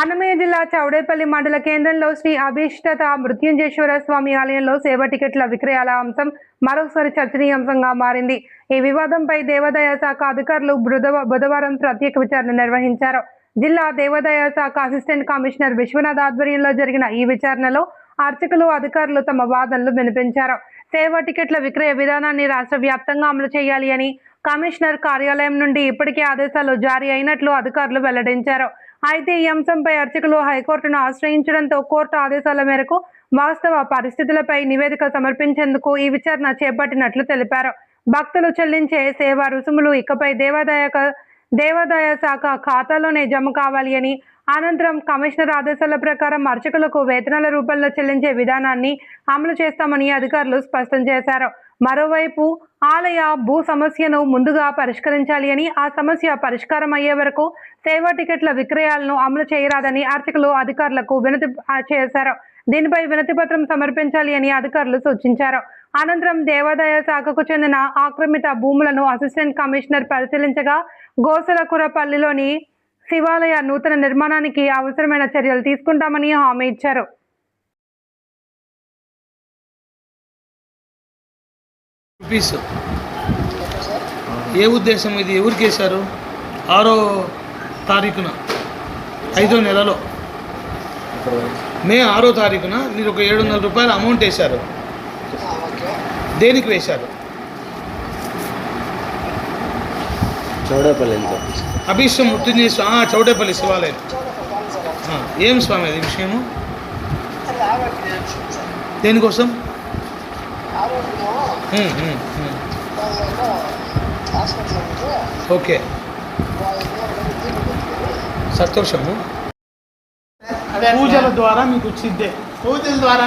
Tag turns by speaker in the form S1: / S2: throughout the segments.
S1: అన్నమయ్య జిల్లా చౌడేపల్లి మండల కేంద్రంలో శ్రీ అభిష్టత మృత్యుంజయేశ్వర స్వామి ఆలయంలో సేవ టికెట్ల విక్రయాల అంశం మరోసారి చర్చనీయాంశంగా మారింది. ఈ వివాదంపై దేవాదాయ శాఖ అధికారులు బుధవారం ప్రత్యేక విచారణ నిర్వహించారు. జిల్లా దేవాదాయ శాఖ అసిస్టెంట్ కమిషనర్ విశ్వనాథ్ ఆధ్వర్యంలో జరిగిన ఈ విచారణలో అర్చకులు, అధికారులు తమ వాదనలు వినిపించారు. సేవ టికెట్ల విక్రయ విధానాన్ని రాష్ట్ర వ్యాప్తంగా అమలు చేయాలి అని కమిషనర్ కార్యాలయం నుండి ఇప్పటికే ఆదేశాలు జారీ అయినట్లు అధికారులు వెల్లడించారు. అయితే ఈ అంశంపై అర్చకులు హైకోర్టును ఆశ్రయించడంతో కోర్టు ఆదేశాల మేరకు వాస్తవ పరిస్థితులపై నివేదిక సమర్పించేందుకు ఈ విచారణ చేపట్టినట్లు తెలిపారు. భక్తులు చెల్లించే సేవా రుసుములు ఇకపై దేవాదాయ శాఖ ఖాతాలోనే జమ కావాలి అని, అనంతరం కమిషనర్ ఆదేశాల ప్రకారం అర్చకులకు వేతనాల రూపంలో చెల్లించే విధానాన్ని అమలు చేస్తామని అధికారులు స్పష్టం చేశారు. మరోవైపు ఆలయ భూ సమస్యను ముందుగా పరిష్కరించాలి అని, ఆ సమస్య పరిష్కారం అయ్యే వరకు సేవా టికెట్ల విక్రయాలను అమలు చేయరాదని అర్చకులు అధికారులకు వినతి చేశారు. దీనిపై వినతి పత్రం సమర్పించాలి అని అధికారులు సూచించారు. అనంతరం దేవాదాయ శాఖకు చెందిన ఆక్రమిత భూములను అసిస్టెంట్ కమిషనర్ పరిశీలించగా గోసలకురపల్లిలోని శివాలయ నూతన నిర్మాణానికి అవసరమైన చర్యలు తీసుకుంటామని హామీ ఇచ్చారు.
S2: ఏ ఉద్దేశం ఇది ఎవరికి వేశారు? 6వ తారీఖున 5వ నెలలో మే 6వ తారీఖున మీరు ఒక 700 రూపాయల అమౌంట్ వేశారు. దేనికి వేశారు?
S3: చౌడేపల్లి
S2: అభిష్టం మృత్యుంజయ చౌడేపల్లి శివాలయం. ఏం స్వామి అది విషయము? దేనికోసం? ఓకే, సంతోషము. పూజల ద్వారా మీకు వచ్చిందే,
S4: పూజల ద్వారా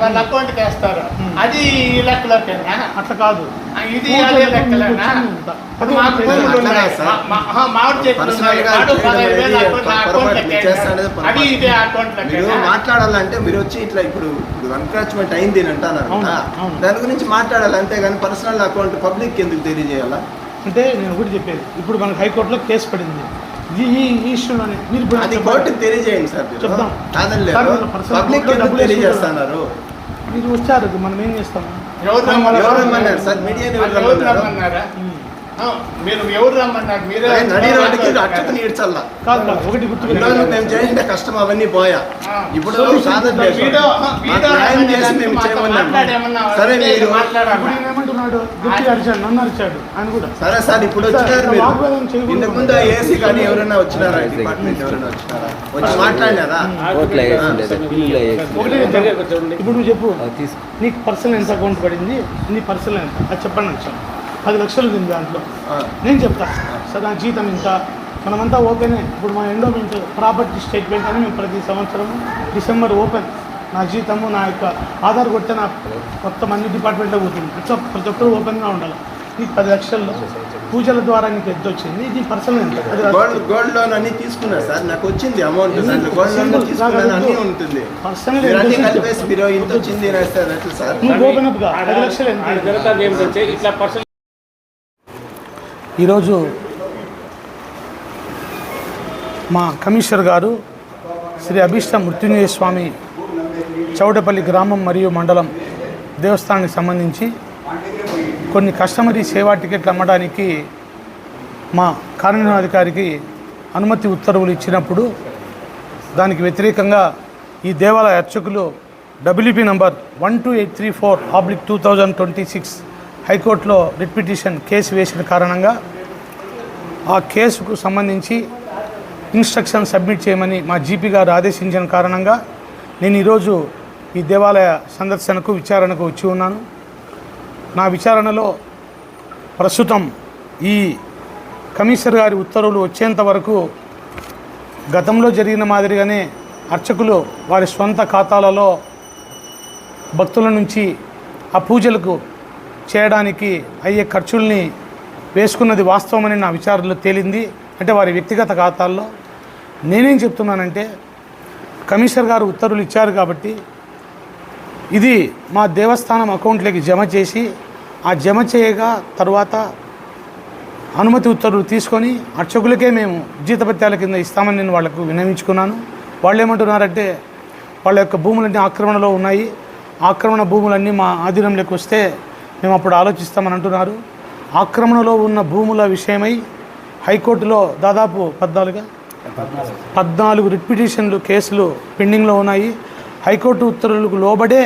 S4: వాళ్ళ అకౌంట్కి వేస్తారు. అది ఈ లెక్కలో
S2: అట్లా కాదు,
S4: ఇది అదే లెక్కలేనా? మామిడి చెట్లు
S3: మాట్లాడాలంటే మీరు వచ్చి ఇట్లా ఇప్పుడు ఎన్క్రోచ్మెంట్ అయింది అని అంటున్నారు. దాని గురించి మాట్లాడాలి, అంతేగాని పర్సనల్ అకౌంట్ పబ్లిక్ ఎందుకు తెలియజేయాలా?
S2: అంటే నేను ఒకటి చెప్పేది, ఇప్పుడు మనకు హైకోర్టులో కేసు పడింది ఈ ఇష్యూలోనే. మీరు
S3: అది కోర్టుకు తెలియజేయండి సార్.
S2: చెప్తాం,
S3: పబ్లిక్ ఎందుకు తెలియజేస్తున్నారు?
S2: మీరు వచ్చారు, మనం ఏం చేస్తాము?
S3: ఎవరమ్మన్నారు సార్? మీడియా
S4: మీరు ఎవరు రమ్మన్నారు? మీరే
S3: అక్షతని ఏడ్చల్లా
S2: ఒకటి గుర్తు,
S3: మేము చేసిన కష్టం అవన్నీ పోయా. ఇప్పుడు సరే మీరు
S2: ఏమంటున్నాడు? గట్టి అరిచాడు, నన్ను అరిచాడు ఆయన కూడా.
S3: సరే సార్, ఇప్పుడు వచ్చినారు మీరు. ఇంతకు ముందు ఏసీ కానీ ఎవరైనా వచ్చినారా? డిపార్ట్మెంట్ ఎవరైనా వచ్చినారా? వచ్చి మాట్లాడినారా?
S2: ఇప్పుడు నువ్వు చెప్పు, నీకు పర్సనల్ ఎంత అకౌంట్ పడింది, నీ పర్సనల్ ఎంత అది చెప్పండి. వచ్చాను 10 లక్షలు ఉంది దాంట్లో. నేను చెప్తా సార్, నా జీతం ఇంత, మనమంతా ఓపెనే. ఇప్పుడు మా ఎండోమెంట్ ప్రాపర్టీ స్టేట్మెంట్ అని మేము ప్రతి సంవత్సరము డిసెంబర్ ఓపెన్. నా జీతము, నా యొక్క ఆధార్ కొడితే నా మొత్తం అన్ని డిపార్ట్మెంట్లో పోతుంది. ఇట్లా ప్రతి ఒక్కరు ఓపెన్గా ఉండాలి. నీకు 10 లక్షల్లో పూజల ద్వారా నీకు ఎంత వచ్చింది, ఇది పర్సనల్ ఎంత?
S3: గోల్డ్ లోన్ అన్ని తీసుకున్నా సార్, నాకు వచ్చింది అమౌంట్. గోల్డ్ లోన్ తీసుకున్నాను అన్నీ ఉంటుంది.
S2: పర్సనల్
S3: కలిపేసి మీరు ఇంత వచ్చింది సార్.
S2: నువ్వు ఓపెన్ అప్గా 10 లక్షలు ఎంత? ఈరోజు మా కమిషనర్ గారు శ్రీ అభిష్ట మృత్యుంజయ స్వామి చౌడపల్లి గ్రామం మరియు మండలం దేవస్థానానికి సంబంధించి కొన్ని కస్టమరీ సేవా టికెట్లు అమ్మడానికి మా కార్యనిర్వహణాధికారికి అనుమతి ఉత్తర్వులు ఇచ్చినప్పుడు దానికి వ్యతిరేకంగా ఈ దేవాలయ అర్చకులు WP నంబర్ 12834/2026 హైకోర్టులో రిట్ పిటిషన్ కేసు వేసిన కారణంగా ఆ కేసుకు సంబంధించి ఇన్స్ట్రక్షన్ సబ్మిట్ చేయమని మా జీపీ గారు ఆదేశించిన కారణంగా నేను ఈరోజు ఈ దేవాలయ సందర్శనకు విచారణకు వచ్చి ఉన్నాను. నా విచారణలో ప్రస్తుతం ఈ కమిషనర్ గారి ఉత్తర్వులు వచ్చేంత వరకు గతంలో జరిగిన మాదిరిగానే అర్చకులు వారి స్వంత ఖాతాలలో భక్తుల నుంచి ఆ పూజలకు చేయడానికి అయ్యే ఖర్చుల్ని వేసుకున్నది వాస్తవమని నా విచారణలో తేలింది. అంటే వారి వ్యక్తిగత ఖాతాల్లో. నేనేం చెప్తున్నానంటే, కమిషనర్ గారు ఉత్తర్వులు ఇచ్చారు కాబట్టి ఇది మా దేవస్థానం అకౌంట్లోకి జమ చేసి, ఆ జమ చేయగా తర్వాత అనుమతి ఉత్తర్వులు తీసుకొని అర్చకులకే మేము జీతభత్యాల కింద ఇస్తామని నేను వాళ్లకు విన్నవించుకున్నాను. వాళ్ళు ఏమంటున్నారంటే వాళ్ళ యొక్క భూములన్నీ ఆక్రమణలో ఉన్నాయి, ఆక్రమణ భూములన్నీ మా ఆధీనంలోకి వస్తే మేము అప్పుడు ఆలోచిస్తామని అంటున్నారు. ఆక్రమణలో ఉన్న భూముల విషయమై హైకోర్టులో దాదాపు 14 రిట్ పిటిషన్లు కేసులు పెండింగ్లో ఉన్నాయి. హైకోర్టు ఉత్తర్వులకు లోబడే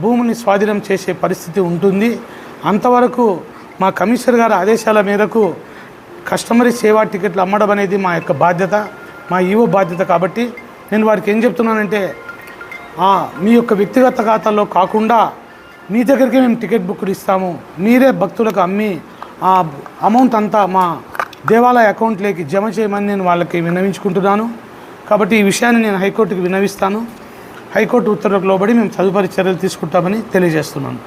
S2: భూముని స్వాధీనం చేసే పరిస్థితి ఉంటుంది. అంతవరకు మా కమిషనర్ గారి ఆదేశాల మేరకు కస్టమరీ సేవా టికెట్లు అమ్మడం అనేది మా యొక్క బాధ్యత, మా ఈవో బాధ్యత. కాబట్టి నేను వారికి ఏం చెప్తున్నానంటే మీ యొక్క వ్యక్తిగత ఖాతాల్లో కాకుండా మీ దగ్గరికి మేము టికెట్ బుక్లు ఇస్తాము, మీరే భక్తులకు అమ్మి ఆ అమౌంట్ అంతా మా దేవాలయ అకౌంట్లోకి జమ చేయమని నేను వాళ్ళకి విన్నవించుకుంటున్నాను. కాబట్టి ఈ విషయాన్ని నేను హైకోర్టుకి విన్నవిస్తాను. హైకోర్టు ఉత్తర్వులకు లోబడి మేము తదుపరి చర్యలు తీసుకుంటామని తెలియజేస్తున్నాను.